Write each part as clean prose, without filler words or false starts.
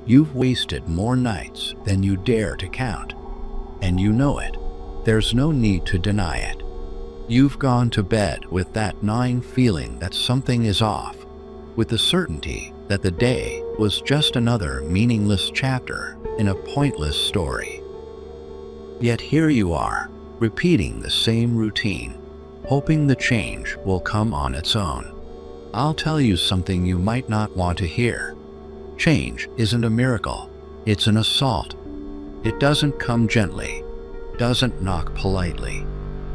You've wasted more nights than you dare to count, and you know it. There's no need to deny it. You've gone to bed with that gnawing feeling that something is off, with the certainty that the day was just another meaningless chapter in a pointless story. Yet here you are, repeating the same routine, hoping the change will come on its own. I'll tell you something you might not want to hear. Change isn't a miracle, it's an assault. It doesn't come gently, doesn't knock politely.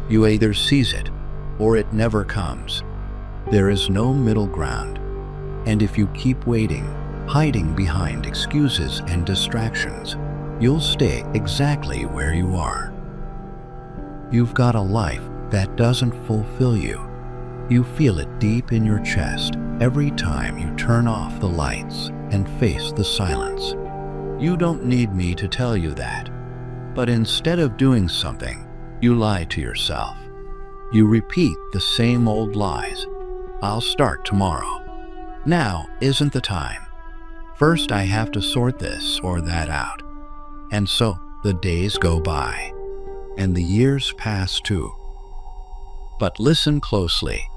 You either seize it, or it never comes. There is no middle ground. And if you keep waiting, hiding behind excuses and distractions, you'll stay exactly where you are. You've got a life that doesn't fulfill you. You feel it deep in your chest every time you turn off the lights and face the silence. You don't need me to tell you that. But instead of doing something, you lie to yourself. You repeat the same old lies. I'll start tomorrow. Now isn't the time. First I have to sort this or that out. And so the days go by, and the years pass too. But listen closely.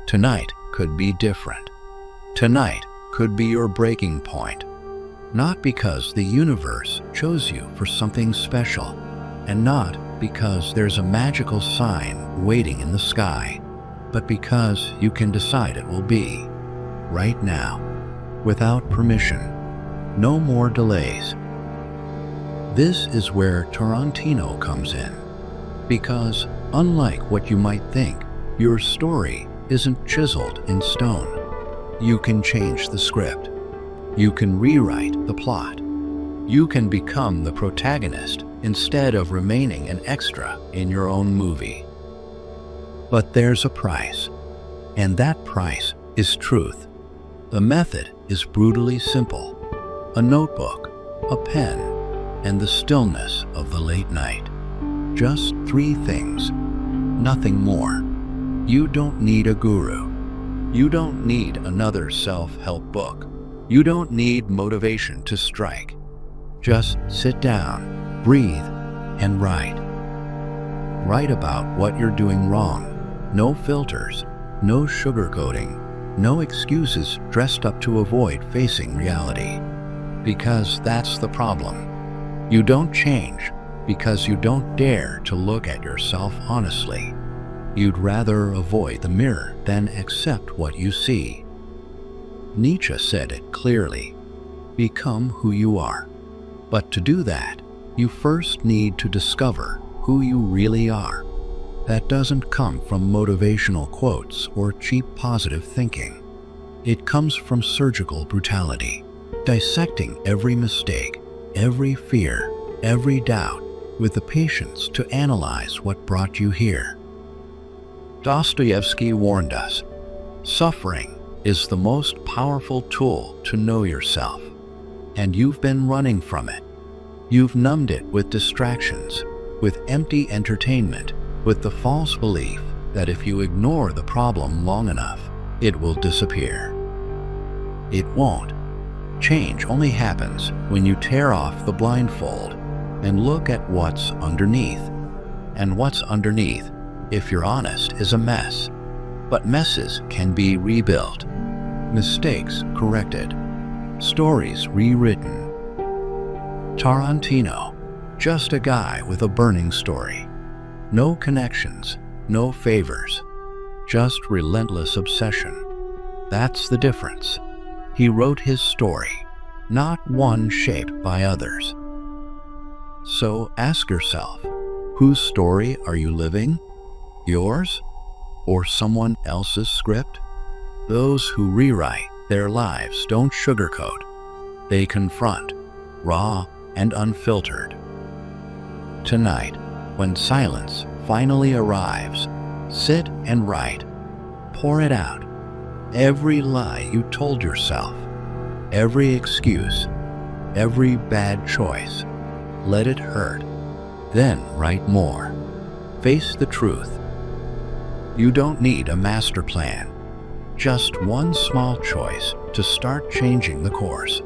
Tonight could be different. Tonight could be your breaking point. Not because the universe chose you for something special, and not because there's a magical sign waiting in the sky, but because you can decide it will be right now, without permission. No more delays. This is where Tarantino comes in, because unlike what you might think, your story isn't chiseled in stone. You can change the script. You can rewrite the plot. You can become the protagonist instead of remaining an extra in your own movie. But there's a price, and that price is truth. The method is brutally simple. A notebook, a pen, and the stillness of the late night. Just 3 things, nothing more. You don't need a guru. You don't need another self-help book. You don't need motivation to strike. Just sit down, breathe, and write. Write about what you're doing wrong. No filters, no sugarcoating, no excuses dressed up to avoid facing reality. Because that's the problem. You don't change because you don't dare to look at yourself honestly. You'd rather avoid the mirror than accept what you see. Nietzsche said it clearly. Become who you are. But to do that, you first need to discover who you really are. That doesn't come from motivational quotes or cheap positive thinking. It comes from surgical brutality, dissecting every mistake, every fear, every doubt, with the patience to analyze what brought you here. Dostoyevsky warned us, suffering is the most powerful tool to know yourself, and you've been running from it. You've numbed it with distractions, with empty entertainment, with the false belief that if you ignore the problem long enough, it will disappear. It won't. Change only happens when you tear off the blindfold and look at what's underneath. And what's underneath, if you're honest, is a mess. But messes can be rebuilt, mistakes corrected, stories rewritten. Tarantino, just a guy with a burning story. No connections, no favors, just relentless obsession. That's the difference. He wrote his story, not one shaped by others. So ask yourself, whose story are you living? Yours? Or someone else's script? Those who rewrite their lives don't sugarcoat. They confront, raw and unfiltered. Tonight, when silence finally arrives, sit and write. Pour it out. Every lie you told yourself, every excuse, every bad choice. Let it hurt. Then write more. Face the truth. You don't need a master plan. Just one small choice to start changing the course.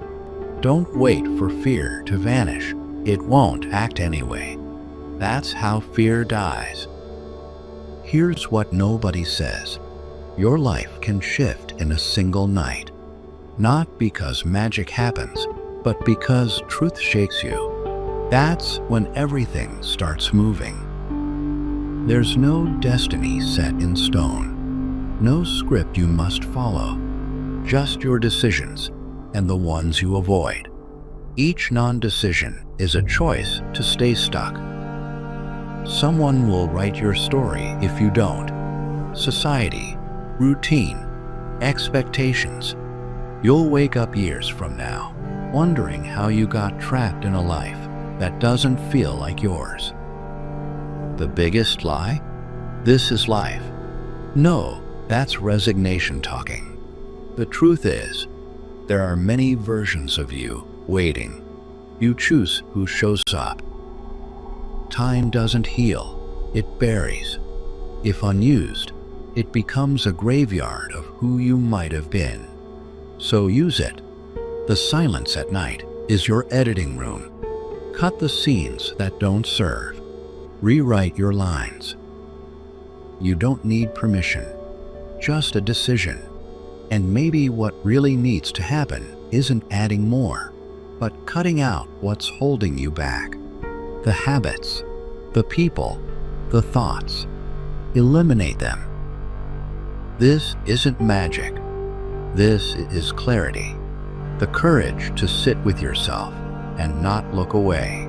Don't wait for fear to vanish. It won't act anyway. That's how fear dies. Here's what nobody says. Your life can shift in a single night. Not because magic happens, but because truth shakes you. That's when everything starts moving. There's no destiny set in stone. No script you must follow. Just your decisions and the ones you avoid. Each non-decision is a choice to stay stuck. Someone will write your story if you don't. Society, routine, expectations. You'll wake up years from now, wondering how you got trapped in a life that doesn't feel like yours. The biggest lie? This is life. No, that's resignation talking. The truth is, there are many versions of you waiting. You choose who shows up. Time doesn't heal, it buries. If unused, it becomes a graveyard of who you might have been. So use it. The silence at night is your editing room. Cut the scenes that don't serve. Rewrite your lines. You don't need permission, just a decision. And maybe what really needs to happen isn't adding more, but cutting out what's holding you back. The habits, the people, the thoughts. Eliminate them. This isn't magic. This is clarity. The courage to sit with yourself and not look away.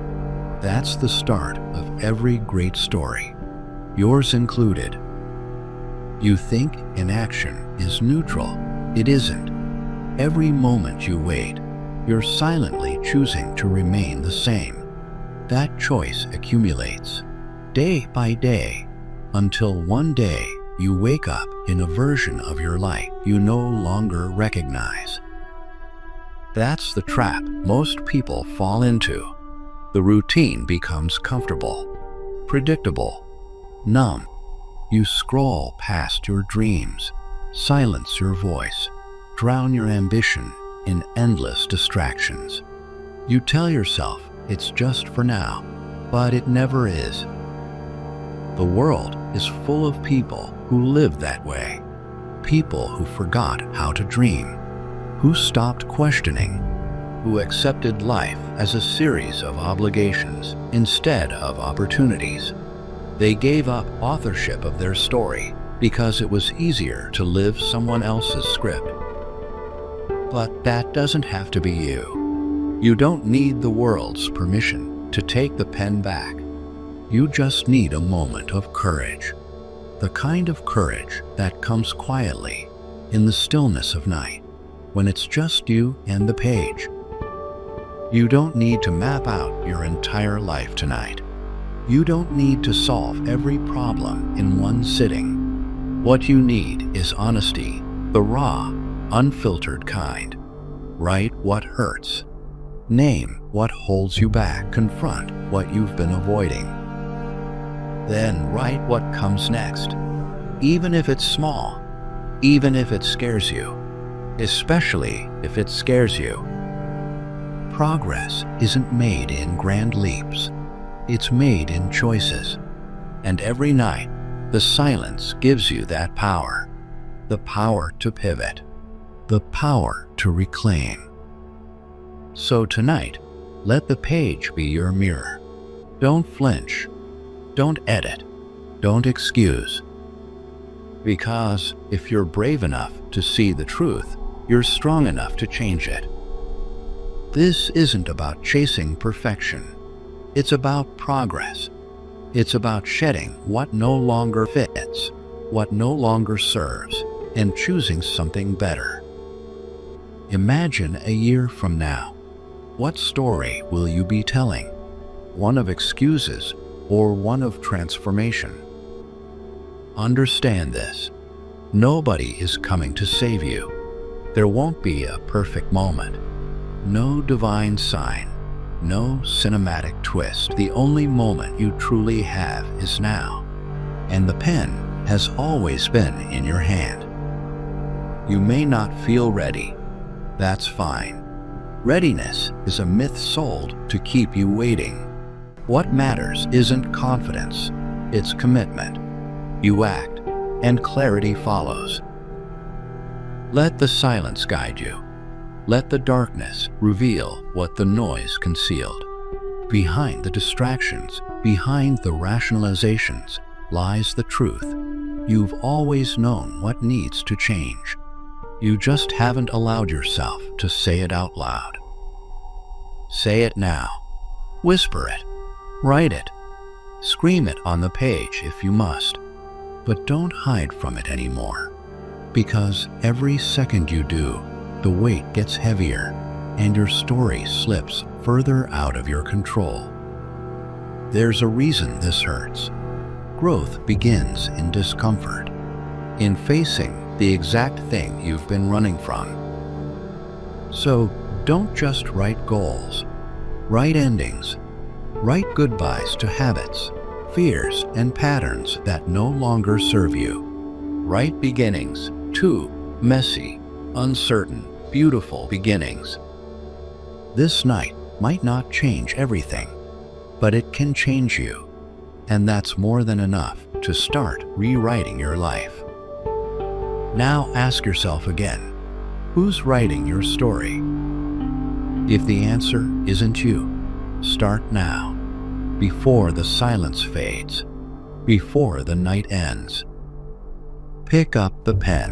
That's the start of every great story, yours included. You think inaction is neutral. It isn't. Every moment you wait, you're silently choosing to remain the same. That choice accumulates, day by day, until one day you wake up in a version of your life you no longer recognize. That's the trap most people fall into. The routine becomes comfortable, predictable, numb. You scroll past your dreams, silence your voice, drown your ambition in endless distractions. You tell yourself it's just for now, but it never is. The world is full of people who live that way. People who forgot how to dream, who stopped questioning, who accepted life as a series of obligations instead of opportunities. They gave up authorship of their story because it was easier to live someone else's script. But that doesn't have to be you. You don't need the world's permission to take the pen back. You just need a moment of courage. The kind of courage that comes quietly, in the stillness of night, when it's just you and the page. You don't need to map out your entire life tonight. You don't need to solve every problem in one sitting. What you need is honesty, the raw, unfiltered kind. Write what hurts. Name what holds you back. Confront what you've been avoiding. Then write what comes next. Even if it's small, even if it scares you, especially if it scares you. Progress isn't made in grand leaps. It's made in choices. And every night, the silence gives you that power. The power to pivot. The power to reclaim. So tonight, let the page be your mirror. Don't flinch. Don't edit. Don't excuse. Because if you're brave enough to see the truth, you're strong enough to change it. This isn't about chasing perfection. It's about progress. It's about shedding what no longer fits, what no longer serves, and choosing something better. Imagine a year from now. What story will you be telling? One of excuses or one of transformation? Understand this. Nobody is coming to save you. There won't be a perfect moment. No divine sign. No cinematic twist. The only moment you truly have is now. And the pen has always been in your hand. You may not feel ready. That's fine. Readiness is a myth sold to keep you waiting. What matters isn't confidence, it's commitment. You act, and clarity follows. Let the silence guide you. Let the darkness reveal what the noise concealed. Behind the distractions, behind the rationalizations, lies the truth. You've always known what needs to change. You just haven't allowed yourself to say it out loud. Say it now. Whisper it. Write it. Scream it on the page if you must. But don't hide from it anymore. Because every second you do, the weight gets heavier and your story slips further out of your control. There's a reason this hurts. Growth begins in discomfort, in facing the exact thing you've been running from. So don't just write goals. Write endings. Write goodbyes to habits, fears, and patterns that no longer serve you. Write beginnings, too, messy, uncertain, beautiful beginnings. This night might not change everything, but it can change you. And that's more than enough to start rewriting your life. Now ask yourself again, who's writing your story? If the answer isn't you, start now, before the silence fades, before the night ends. Pick up the pen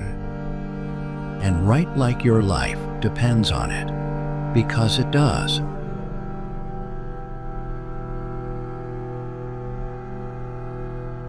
and write like your life depends on it, because it does.